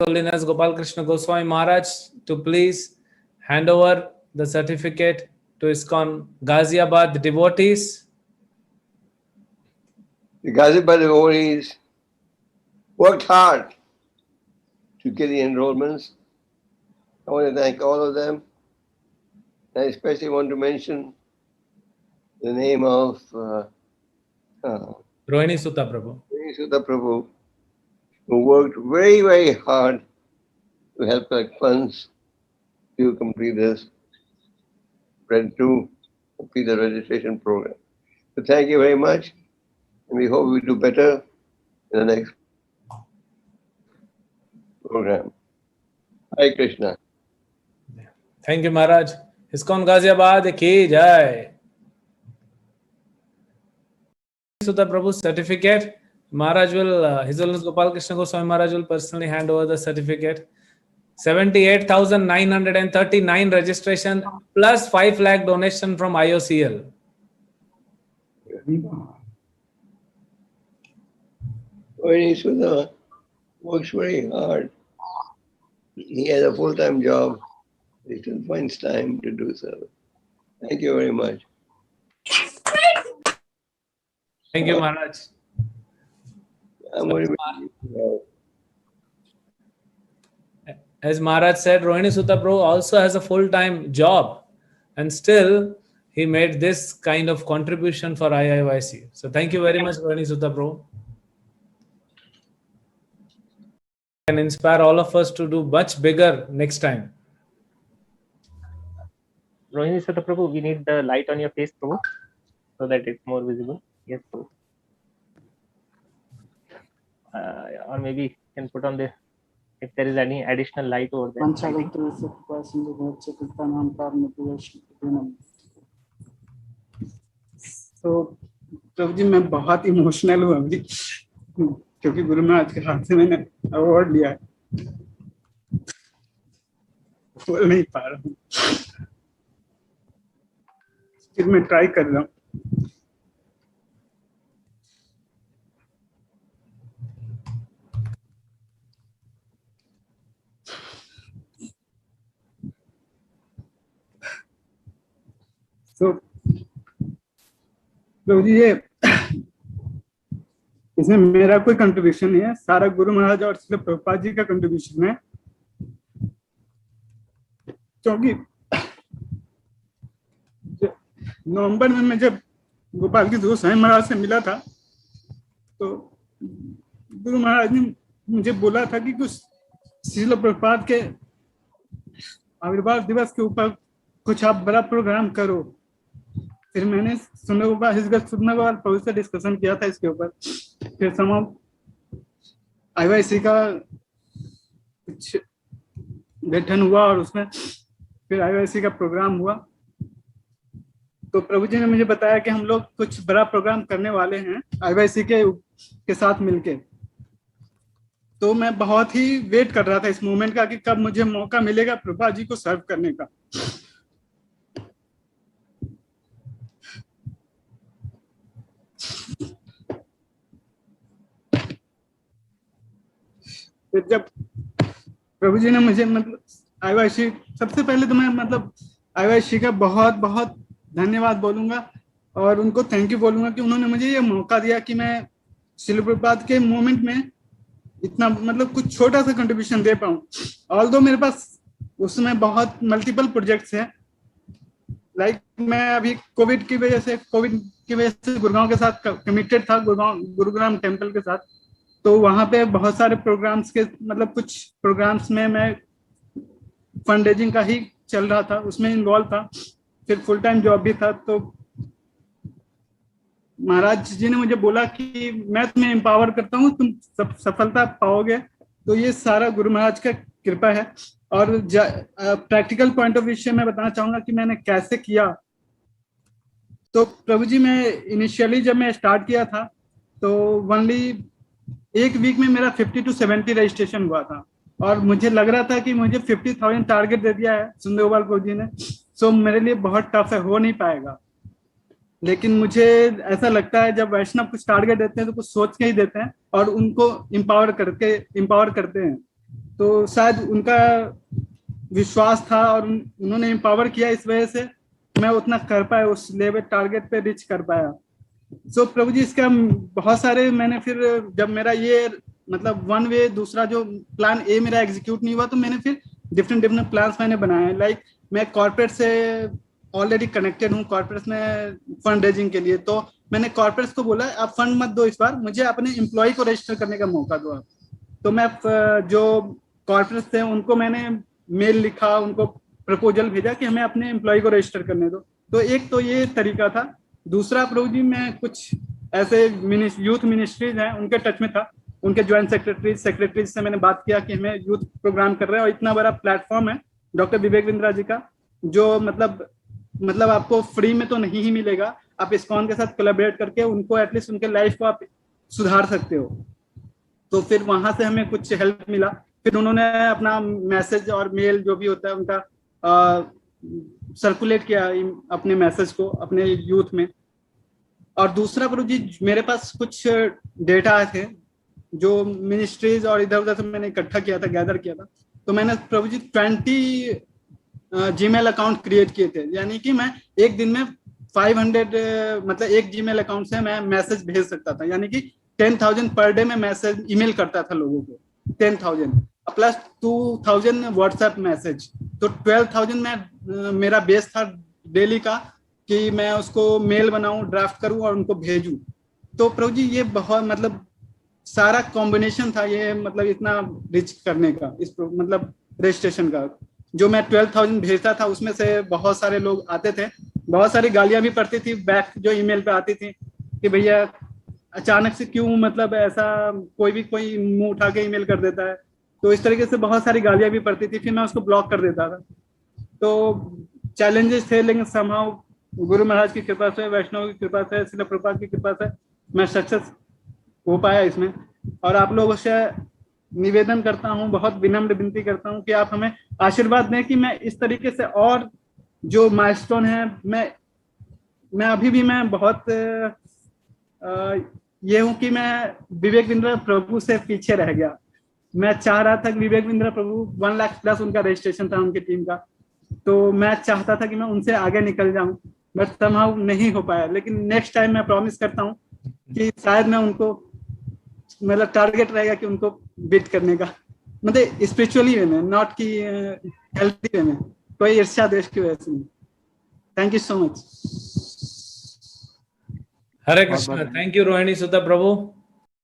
Holiness Gopal Krishna Goswami Maharaj to please hand over the certificate to ISKCON Ghaziabad devotees. The Ghaziabad devotees worked hard to get the enrollments. I want to thank all of them. I especially want to mention the name of Rohini Sutta Prabhu. Rohini Sutta Prabhu, who worked very, very hard to help collect funds to complete this, to complete the registration program. So thank you very much, and we hope we do better in the next program. Hare Krishna. Thank you, Maharaj. ISKCON Ghaziabad ki jai. Sutta Prabhu's certificate. Maharaj will, His Holiness Gopal Krishna Goswami Maharaj will personally hand over the certificate. 78,939 registration plus 5 lakh donation from IOCL. Rohini Sutta works very hard. He has a full-time job. He still finds time to do so. Thank you very much. Thank you, Maharaj. I'm going to As Maharaj said, Rohini Sutta Prabhu also has a full-time job, and still he made this kind of contribution for IIYC. So thank you very much, Rohini Sutta Prabhu. And inspire all of us to do much bigger next time. Rohini Sutta Prabhu, we need the light on your face, Prabhu, so that it's more visible. Yes, Prabhu. Or maybe you can put on the, if there is any additional light over there. तो प्रभु जी मैं बहुत emotional हूँ अभी, क्योंकि गुरु महाराज के हाथ से मैंने अवार्ड लिया है, बोल नहीं पा रहा हूँ, फिर मैं ट्राई कर रहा हूँ. तो प्रभु जी ये इसमें मेरा कोई कंट्रीब्यूशन नहीं है, सारा गुरु महाराज और श्रील प्रभुपाद जी का कंट्रीब्यूशन है. क्योंकि नवंबर में मैं जब गोपाल कृष्ण गोस्वामी महाराज से मिला था तो गुरु महाराज ने मुझे बोला था कि कुछ श्रील प्रभुपाद के आविर्भाव दिवस के ऊपर कुछ आप बड़ा प्रोग्राम करो. फिर मैंने सुंदर प्रभु से डिस्कशन किया था इसके ऊपर. फिर IYC का कुछ गठन हुआ और उसमें फिर IYC का प्रोग्राम हुआ. तो प्रभु जी ने मुझे बताया कि हम लोग कुछ बड़ा प्रोग्राम करने वाले हैं IYC के साथ मिलके. तो मैं बहुत ही वेट कर रहा था इस मोमेंट का कि कब मुझे मौका मिलेगा प्रभुपाद जी को सर्व करने का. फिर जब प्रभु जी ने मुझे मतलब IYC, सबसे पहले तो मैं मतलब IYC का बहुत बहुत धन्यवाद बोलूंगा और उनको थैंक यू बोलूंगा कि उन्होंने मुझे ये मौका दिया कि मैं श्रील प्रभुपाद के मोमेंट में इतना मतलब कुछ छोटा सा कंट्रीब्यूशन दे पाऊँ. ऑल्दो मेरे पास उसमें बहुत मल्टीपल प्रोजेक्ट्स हैं. लाइक मैं अभी कोविड की वजह से गुरुगांव के साथ कमिटेड था, गुरुग्राम टेम्पल के साथ. तो वहाँ पे बहुत सारे प्रोग्राम्स के मतलब कुछ प्रोग्राम्स में मैं फंड रेजिंग का ही चल रहा था, उसमें इन्वॉल्व था. फिर फुल टाइम जॉब भी था. तो महाराज जी ने मुझे बोला कि मैं तुम्हें एम्पावर करता हूँ, तुम सब सफलता पाओगे. तो ये सारा गुरु महाराज का कृपा है. और प्रैक्टिकल पॉइंट ऑफ व्यू से मैं बताना चाहूंगा कि मैंने कैसे किया. तो प्रभु जी मैं इनिशियली जब मैं स्टार्ट किया था तो ओनली एक वीक में मेरा 50 to 70 रजिस्ट्रेशन हुआ था और मुझे लग रहा था कि मुझे 50,000 टारगेट दे दिया है सुंदर गोपाल प्रभु जी ने. सो मेरे लिए बहुत टफ है, हो नहीं पाएगा. लेकिन मुझे ऐसा लगता है जब वैष्णव कुछ टारगेट देते हैं तो कुछ सोच के ही देते हैं और उनको एम्पावर करते हैं. तो शायद उनका विश्वास था और उन्होंने एम्पावर किया, इस वजह से मैं उतना कर पाया, उस लेवल टारगेट पे रीच कर पाया। सो प्रभु जी इसका बहुत सारे मैंने फिर जब मेरा ये मतलब वन वे दूसरा जो प्लान ए मेरा एग्जीक्यूट नहीं हुआ, तो मैंने फिर डिफरेंट डिफरेंट प्लान्स मैंने बनाए। लाइक मैं कॉर्पोरेट से ऑलरेडी कनेक्टेड हूँ, कॉर्पोरेट में फंड रेजिंग के लिए, तो मैंने कॉर्पोरेट्स को बोला आप फंड मत दो, इस बार मुझे अपने एम्प्लॉय को रजिस्टर करने का मौका दो आप। तो मैं जो कॉर्पोरेट्स थे उनको मैंने मेल लिखा, उनको प्रपोजल भेजा कि हमें अपने एम्प्लॉय को रजिस्टर करने दो। तो एक तो ये तरीका था। दूसरा प्रभु जी मैं कुछ ऐसे यूथ मिनिस्ट्रीज हैं उनके टच में था, उनके ज्वाइंट सेक्रेटरीज से मैंने बात किया कि हमें यूथ प्रोग्राम कर रहे हैं और इतना बड़ा प्लेटफॉर्म है डॉक्टर विवेक बिंद्रा जी का, जो मतलब आपको फ्री में तो नहीं ही मिलेगा, आप इस्कॉन के साथ कोलैबोरेट करके उनको एटलीस्ट उनके लाइफ को आप सुधार सकते हो। तो फिर वहां से हमें कुछ हेल्प मिला। फिर उन्होंने अपना मैसेज और मेल जो भी होता है उनका सर्कुलेट किया अपने मैसेज को अपने यूथ में। और दूसरा प्रभु जी मेरे पास कुछ डेटा थे जो मिनिस्ट्रीज और इधर उधर से मैंने इकट्ठा किया था, गैदर किया था। तो मैंने प्रभु जी 20 जीमेल अकाउंट क्रिएट किए थे, यानी कि मैं एक दिन में 500 मतलब एक जीमेल अकाउंट से मैं मैसेज भेज सकता था, यानी कि 10,000 पर डे में मैसेज ईमेल करता था लोगों को, 10,000 प्लस 2,000 व्हाट्सएप मैसेज। तो 12,000 में मेरा बेस था डेली का कि मैं उसको मेल बनाऊं, ड्राफ्ट करूं और उनको भेजूं। तो प्रभु जी ये बहुत मतलब सारा कॉम्बिनेशन था ये, मतलब इतना रिच करने का, इस मतलब रजिस्ट्रेशन का। जो मैं 12,000 भेजता था उसमें से बहुत सारे लोग आते थे, बहुत सारी गालियां भी पड़ती थी बैक जो ईमेल पे आती थी कि भैया अचानक से क्यों, मतलब ऐसा कोई मुंह उठा के ईमेल कर देता है। तो इस तरीके से बहुत सारी गालियां भी पड़ती थी, फिर मैं उसको ब्लॉक कर देता था। तो चैलेंजेस थे, लेकिन समहाउ गुरु महाराज की कृपा से, वैष्णव की कृपा से, श्रील प्रभुपाद की कृपा से मैं सक्सेस हो पाया इसमें। और आप लोगों से निवेदन करता हूं, बहुत विनम्र विनती करता हूं कि आप हमें आशीर्वाद दें कि मैं इस तरीके से और जो माइलस्टोन है, मैं अभी भी मैं बहुत ये हूं कि मैं विवेक बिंद्रा प्रभु से पीछे रह गया। मैं चाह रहा था कि विवेक बिंद्रा प्रभु 1 लाख प्लस उनका रजिस्ट्रेशन था उनकी टीम का, तो मैं चाहता था कि मैं उनसे आगे निकल जाऊं, बट समहाउ नहीं हो पाया। लेकिन नेक्स्ट टाइम मैं प्रॉमिस करता हूं कि शायद मैं उनको, मतलब टारगेट रहेगा कि उनको बीट करने का, मतलब स्पिरिचुअली वे में, नॉट कि हेल्थी वे में, कोई ईर्ष्या देश की वजह से नहीं। Thank you so much. Hare Krishna. Thank you, Rohini Sutta Prabhu.